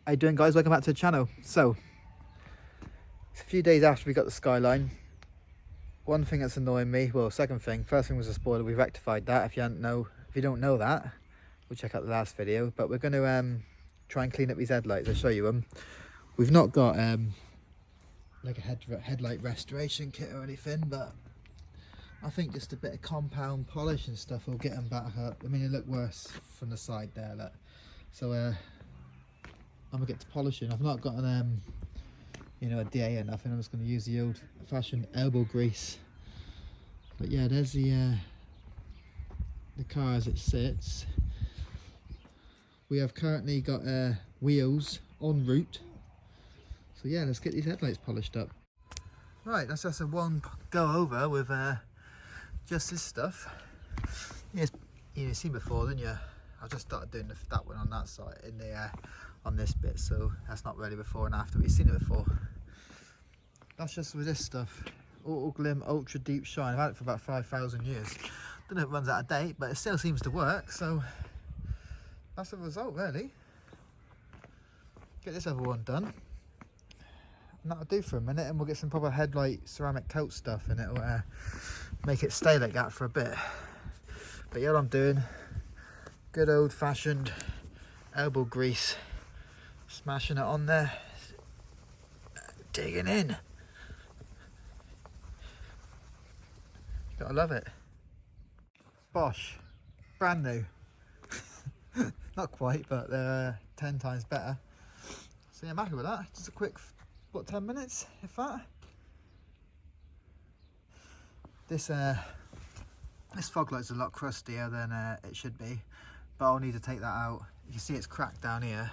How you doing, guys? Welcome back to the channel. So it's a few days after we got the Skyline. One thing that's annoying me, well, second thing, first thing was a spoiler. We rectified that. If you don't know that, we'll check out the last video. But we're going to try and clean up these headlights. I'll show you them. We've not got like a headlight restoration kit or anything, but I think just a bit of compound polish and stuff will get them back up. I mean, it looked worse from the side there, look. So I'm gonna get to polishing. I've not got an you know, a DA or nothing. I'm just going to use the old fashioned elbow grease. But yeah, there's the car as it sits. We have currently got wheels en route. So yeah, let's get these headlights polished up. Right, that's just a one go over with just this stuff. Yes, you've seen before, didn't you? I just started doing that one on that side in the on this bit, so that's not really before and after, but you've seen it before. That's just with this stuff. Auto Glim Ultra Deep Shine. I've had it for about 5,000 years. Don't know if it runs out of date, but it still seems to work, so that's the result, really. Get this other one done, and that'll do for a minute, and we'll get some proper headlight ceramic coat stuff, and it'll make it stay like that for a bit. But yeah, what I'm doing, good old fashioned elbow grease, smashing it on there, digging in. Gotta love it. Bosh, brand new. Not quite, but they're 10 times better. So yeah, I'm happy with that. Just a quick, what, 10 minutes, if that. This fog light's a lot crustier than it should be, but I'll need to take that out. You can see it's cracked down here,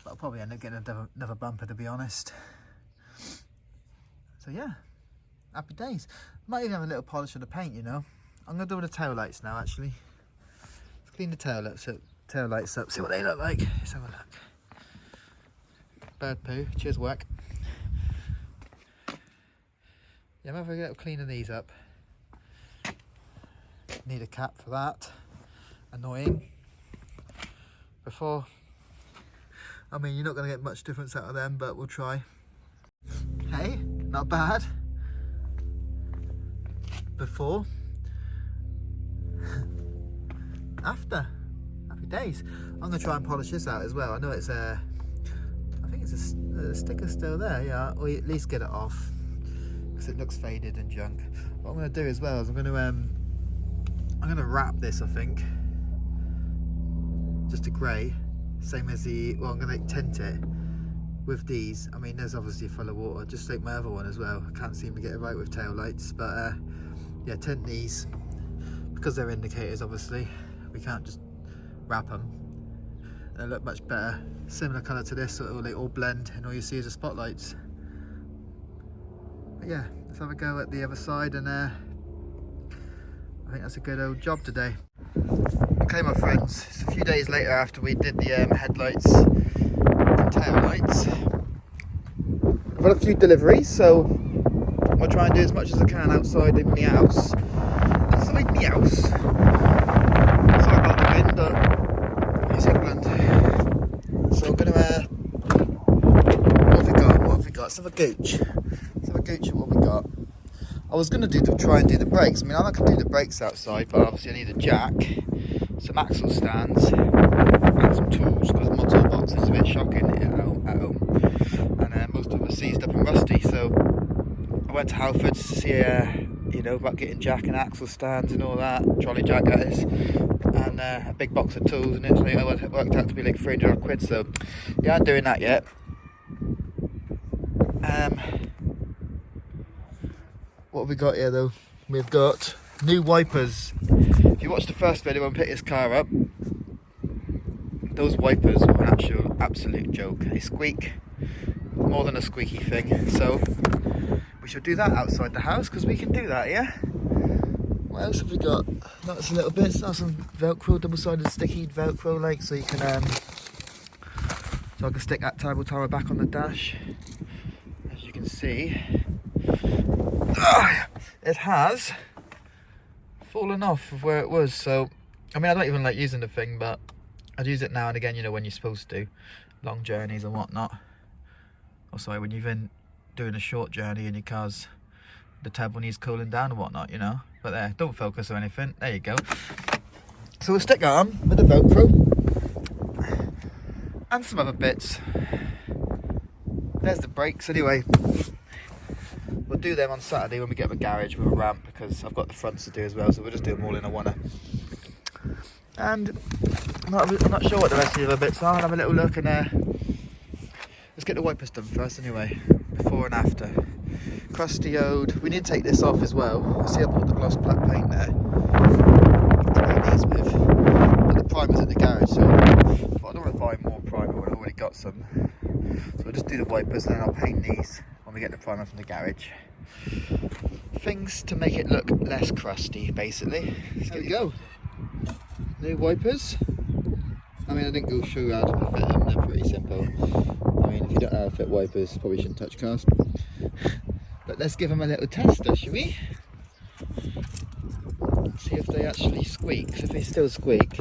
but I'll probably end up getting another bumper, to be honest. So yeah, happy days. Might even have a little polish of the paint, you know. I'm going to do the tail lights now, actually. Let's clean the tail lights up, see what they look like. Let's have a look. Bird poo, cheers work. Yeah, I'm having a little clean of these up. Need a cap for that. Annoying. Before, I mean, you're not going to get much difference out of them, but we'll try. Hey, not bad. Before. After. Happy days. I'm going to try and polish this out as well. I know it's I think it's a sticker still there, yeah, or at least get it off, because it looks faded and junk. What I'm going to do as well is I'm going to wrap this, I think, just a grey, same as the, well, I'm going to tint it with these. I mean, there's obviously full of water, just like my other one as well. I can't seem to get it right with tail lights, but yeah, tint these, because they're indicators, obviously we can't just wrap them. They look much better, similar colour to this, so they all blend and all you see is the spotlights. But yeah, let's have a go at the other side, and I think that's a good old job today. Okay, my friends, it's a few days later after we did the headlights and tail lights. I've had a few deliveries, so I'll try and do as much as I can outside in my house. Outside my house. Sorry about the wind, but it's England. So I'm gonna what have we got? Let's have a gooch. Let's have a gooch at what we got. I was going to try and do the brakes. I mean, I can do the brakes outside, but obviously I need a jack, some axle stands, and some tools, because my toolbox is a bit shocking at home, and most of them are seized up and rusty. So I went to Halfords to see, you know, about getting jack and axle stands and all that, trolley jack that is, and a big box of tools, and it worked out to be like 300 odd quid. So yeah, I'm doing that yet. What have we got here though? We've got new wipers. If you watched the first video when I picked this car up, those wipers were an absolute joke. They squeak more than a squeaky thing. So we should do that outside the house, because we can do that, yeah? What else have we got? That's a little bit. That's some Velcro, double-sided sticky Velcro, like, so you can so I can stick that table tower back on the dash. As you can see, it has fallen off of where it was. So I mean, I don't even like using the thing, but I'd use it now and again, you know, when you're supposed to, long journeys and whatnot. Or sorry, when you've been doing a short journey and your car's, the turbo needs cooling down and whatnot, you know. But there, don't focus or anything. There you go. So we'll stick it on with the Velcro and some other bits. There's the brakes anyway. We'll do them on Saturday when we get the garage with a ramp, because I've got the fronts to do as well, so we'll just do them all in a one-er. And I'm not sure what the rest of the other bits are. I'll have a little look, and let's get the wipers done first anyway, before and after. Crusty ode. We need to take this off as well. I see I bought the gloss black paint there to paint these with, but the primer's at the garage, so I don't want to buy more primer when I've already got some. So we'll just do the wipers and then I'll paint these when we get the primer from the garage. Things to make it look less crusty, basically. There we go. New wipers. I mean, I didn't go show you how to fit them, they're pretty simple. I mean, if you don't know how to fit wipers, probably shouldn't touch cars. But let's give them a little tester, shall we? See if they actually squeak. If they still squeak,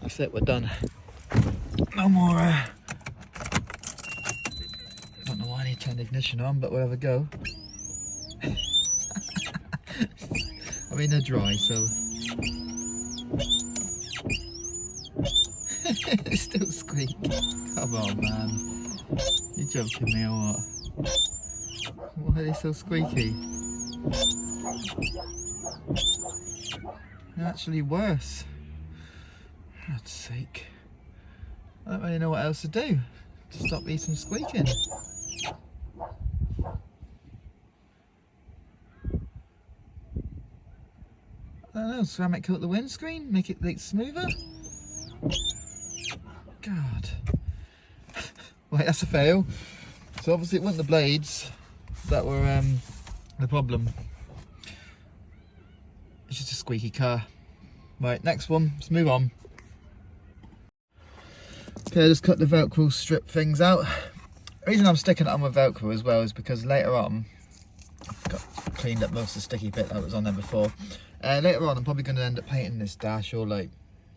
that's it, we're done. No more, don't know why I need to turn the ignition on, but we'll have a go. I mean, they're dry, so... They still squeak. Come on, man. You joking me or what? Why are they so squeaky? They're actually worse. For God's sake. I don't really know what else to do to stop these from squeaking. I don't know, ceramic coat the windscreen, make it like smoother? God. Wait, that's a fail. So obviously it wasn't the blades that were the problem. It's just a squeaky car. Right, next one, let's move on. Okay, I just cut the Velcro strip things out. The reason I'm sticking it on with Velcro as well is because later on, I've cleaned up most of the sticky bit that was on there before. Later on I'm probably going to end up painting this dash, or like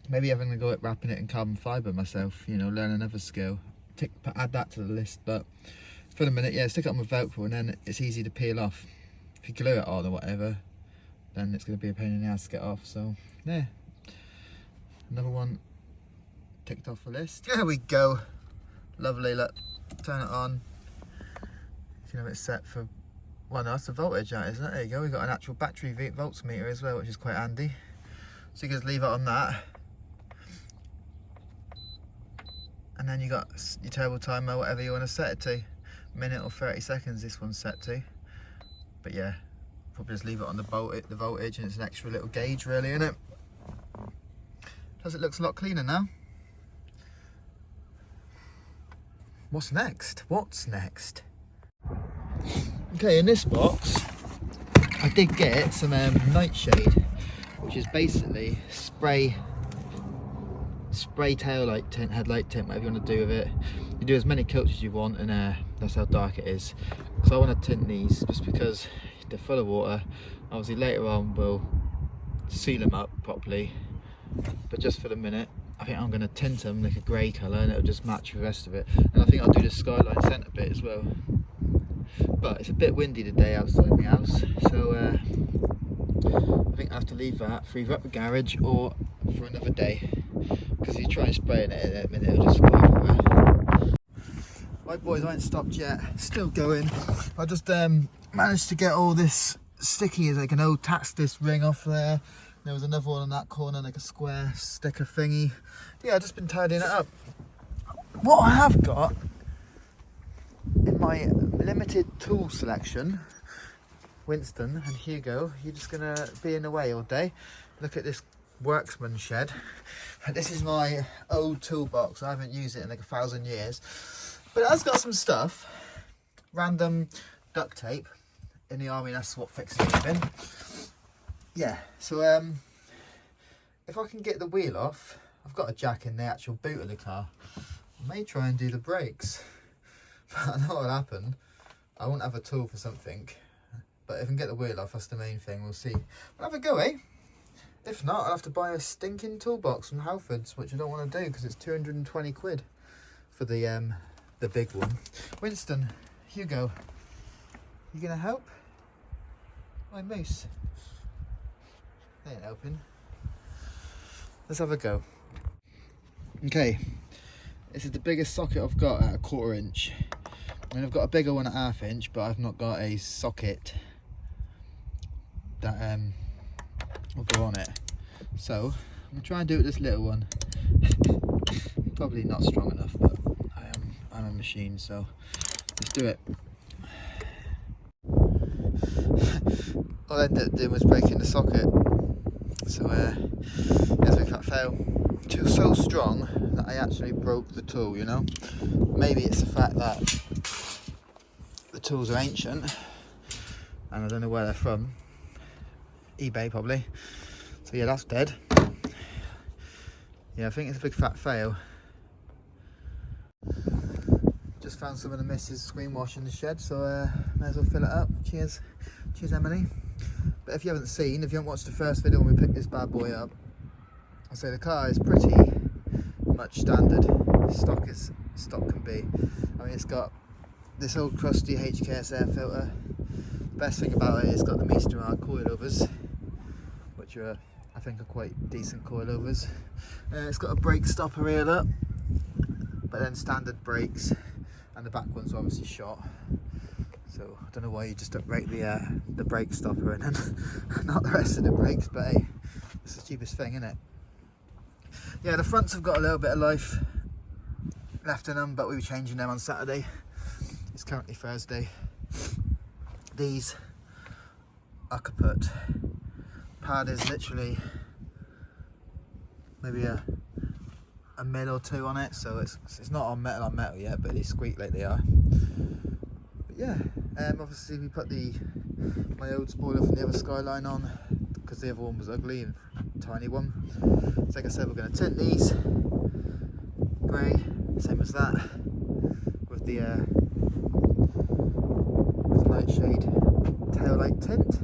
maybe having to go at wrapping it in carbon fibre myself, you know, learn another skill. Add that to the list, but for the minute, yeah, stick it on with Velcro and then it's easy to peel off. If you glue it on or whatever, then it's going to be a pain in the ass to get off. So yeah, another one ticked off the list. There we go. Lovely, look, turn it on. You can have it set for, well no, that's the voltage that, isn't it? There you go, we've got an actual battery volts meter as well, which is quite handy. So you can just leave it on that. And then you got your turbo timer, whatever you want to set it to. Minute or 30 seconds this one's set to. But yeah, probably just leave it on the voltage, and it's an extra little gauge really, isn't it? Plus it looks a lot cleaner now. What's next? What's next? Okay, in this box I did get some nightshade, which is basically spray tail light tint, headlight tint, whatever you want to do with it. You do as many coats as you want, and that's how dark it is. So I want to tint these just because they're full of water. Obviously later on we'll seal them up properly, but just for the minute I think I'm going to tint them like a grey colour, and it'll just match the rest of it. And I think I'll do the skyline centre bit as well. But it's a bit windy today outside my house, so I think I have to leave that for either at the garage or for another day, because if you try and spray it in a minute it'll just go everywhere. Right boys, I ain't stopped yet, still going. I just managed to get all this sticky, like an old tax disc ring off there. There was another one in that corner, like a square sticker thingy. Yeah, I've just been tidying it up. What I have got in my limited tool selection, Winston and Hugo, you're just gonna be in the way all day. Look at this worksman shed. This is my old toolbox. I haven't used it in like 1,000 years, but it has got some stuff. Random duct tape. In the army, that's what fixes everything. Yeah, so if I can get the wheel off, I've got a jack in the actual boot of the car. I may try and do the brakes, but I know what'll happen. I won't have a tool for something, but if I can get the wheel off, that's the main thing. We'll see. We'll have a go, eh? If not, I'll have to buy a stinking toolbox from Halfords, which I don't want to do because it's 220 quid for the big one. Winston, Hugo, you gonna help? My moose. They ain't helping. Let's have a go. Okay, this is the biggest socket I've got at 1/4 inch. I mean, I've got a bigger one at 1/2 inch, but I've not got a socket that will go on it. So I'm gonna try and do it with this little one. Probably not strong enough, but I'm a machine, so let's do it. All I ended up doing was breaking the socket. So that's a big fat fail. It was so strong that I actually broke the tool, you know. Maybe it's the fact that the tools are ancient and I don't know where they're from. eBay probably. So yeah, that's dead. Yeah, I think it's a big fat fail. Just found some of the missus screen wash in the shed, so may as well fill it up. Cheers. Cheers, Emily. But if you haven't watched the first video when we picked this bad boy up, I'll say the car is pretty much standard. Stock can be. I mean, it's got this old crusty HKS air filter. The best thing about it is it's got the Meister coilovers, which are, I think, are quite decent coilovers. It's got a brake stopper here, look, but then standard brakes, and the back one's obviously shot. So I don't know why you just upgrade the brake stopper and then not the rest of the brakes, but hey, it's the cheapest thing, isn't it? Yeah, the fronts have got a little bit of life left in them, but we were changing them on Saturday. It's currently Thursday. These are kaput. Pad is literally maybe a mil or two on it, so it's not on metal yet, but they squeak like they are. But yeah, obviously we put my old spoiler from the other Skyline on because the other one was ugly and tiny one. So like I said, we're going to tint these grey, same as that, with the nightshade tail light tint.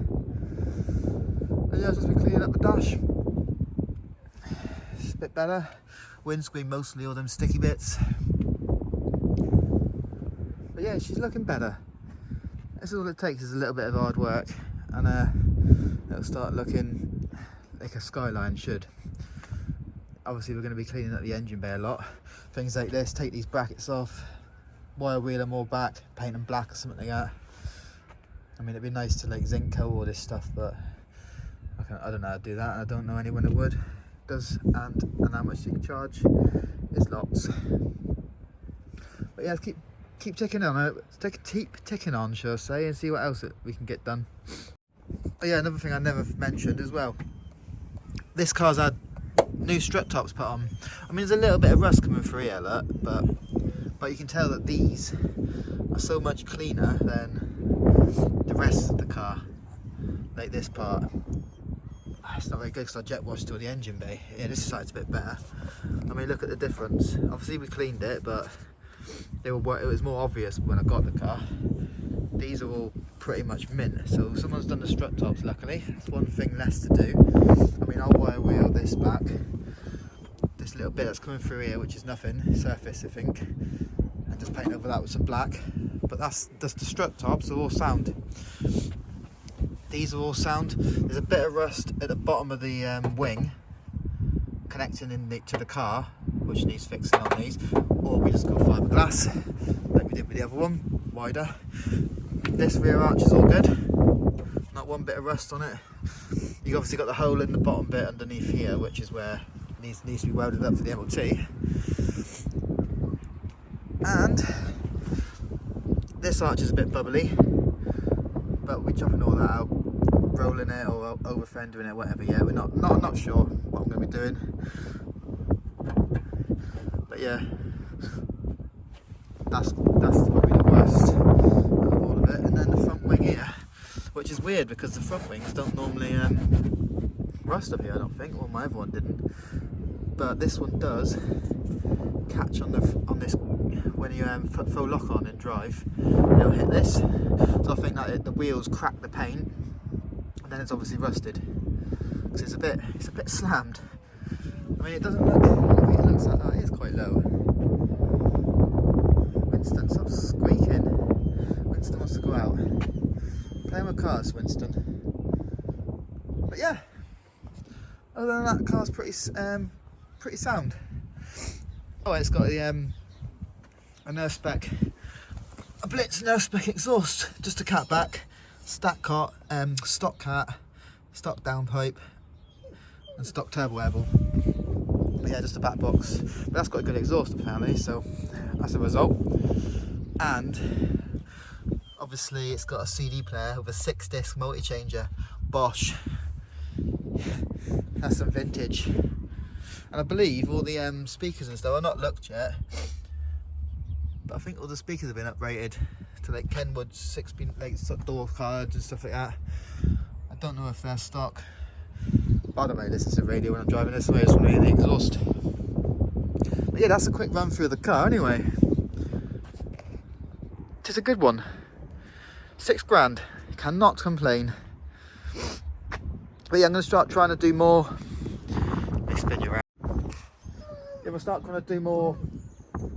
And yeah, I've just been cleaning up the dash. It's a bit better. Windscreen mostly all them sticky bits. But yeah, she's looking better. That's all it takes is a little bit of hard work, and it'll start looking like a Skyline should. Obviously we're going to be cleaning up the engine bay a lot. Things like this, take these brackets off, wire wheel them all back, paint them black or something like that. I mean, it'd be nice to like zinc coat all this stuff, but I don't know how to do that, and I don't know anyone that would. Does, and how much you can charge is lots. But yeah, keep ticking on it. Keep ticking on, shall I say, and see what else we can get done. Oh yeah, another thing I never mentioned as well. This car's had new strut tops put on. I mean, there's a little bit of rust coming through here, look, but you can tell that these are so much cleaner than the rest of the car. Like this part. It's not very good because I jet washed all the engine bay. Yeah, this side's a bit better. I mean, look at the difference. Obviously we cleaned it, but it was more obvious when I got the car. These are all pretty much mint, so someone's done the strut tops, luckily. That's one thing less to do. I mean, I'll wire wheel this back, this little bit that's coming through here, which is nothing, surface I think, and just paint over that with some black. But that's the strut tops are all sound. These are all sound. There's a bit of rust at the bottom of the wing connecting to the car, which needs fixing on these, or we just go fiberglass like we did with the other one, wider. This rear arch is all good, not one bit of rust on it. You've obviously got the hole in the bottom bit underneath here, which is where it needs to be welded up for the MOT. And this arch is a bit bubbly, but we're chopping all that out, rolling it or over fendering it, whatever. Yeah, we're not sure what I'm going to be doing, but yeah, that's probably the worst of all of it. And then the front wing here, which is weird because the front wings don't normally rust up here, I don't think. Well, my other one didn't, but this one does catch on this when you throw lock on and drive. It'll hit this, so I think that the wheels crack the paint, and then it's obviously rusted. because it's a bit slammed. I mean, it doesn't look, the way it looks like that, it is quite low. Winston, stop squeaking. Winston wants to go out. Playing with cars, Winston. But yeah, other than that, car's pretty sound. Oh, it's got the a Nerf spec, a Blitz Nerf spec exhaust, just a catback, stack cart, stock cat, stock downpipe, and stock turbo air ball. But yeah, just a back box. But that's got a good exhaust apparently, so that's a result. And obviously it's got a CD player with a 6-disc multi-changer, Bosch. That's some vintage. And I believe all the speakers and stuff, I've not looked yet, but I think all the speakers have been uprated to like Kenwood's 6-pin like door cards and stuff like that. I don't know if they're stock. I don't really listen to the radio when I'm driving this way, I just want to hear the exhaust. But yeah, that's a quick run through the car anyway. It's a good one. 6 grand, cannot complain. But yeah, I'm going to start trying to do more. Let me spin you around. Yeah, we'll start trying to do more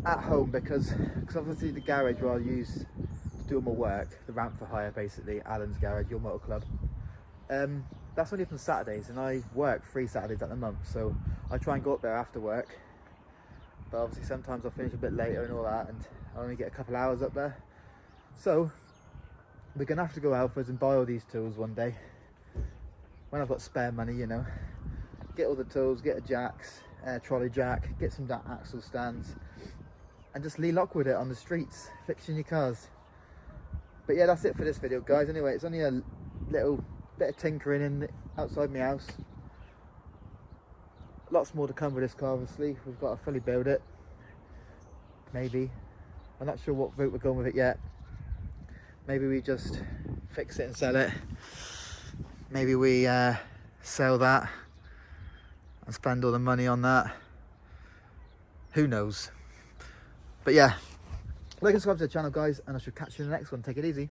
at home because obviously the garage where I use to do all my work, the ramp for hire basically, Alan's garage, your motor club. That's only open Saturdays and I work 3 Saturdays at the month, so I try and go up there after work. But obviously sometimes I'll finish a bit later and all that, and I only get a couple hours up there. So we're going to have to go Alfred's and buy all these tools one day. When I've got spare money, you know. Get all the tools, get a jacks, trolley jack, get some axle stands, and just lock with it on the streets, fixing your cars. But yeah, that's it for this video, guys. Anyway, it's only a little bit of tinkering in outside my house. Lots more to come with this car, obviously. We've got to fully build it. Maybe. I'm not sure what route we're going with it yet. Maybe we just fix it and sell it. Maybe we sell that and spend all the money on that. Who knows? But yeah, like and subscribe to the channel, guys, and I shall catch you in the next one. Take it easy.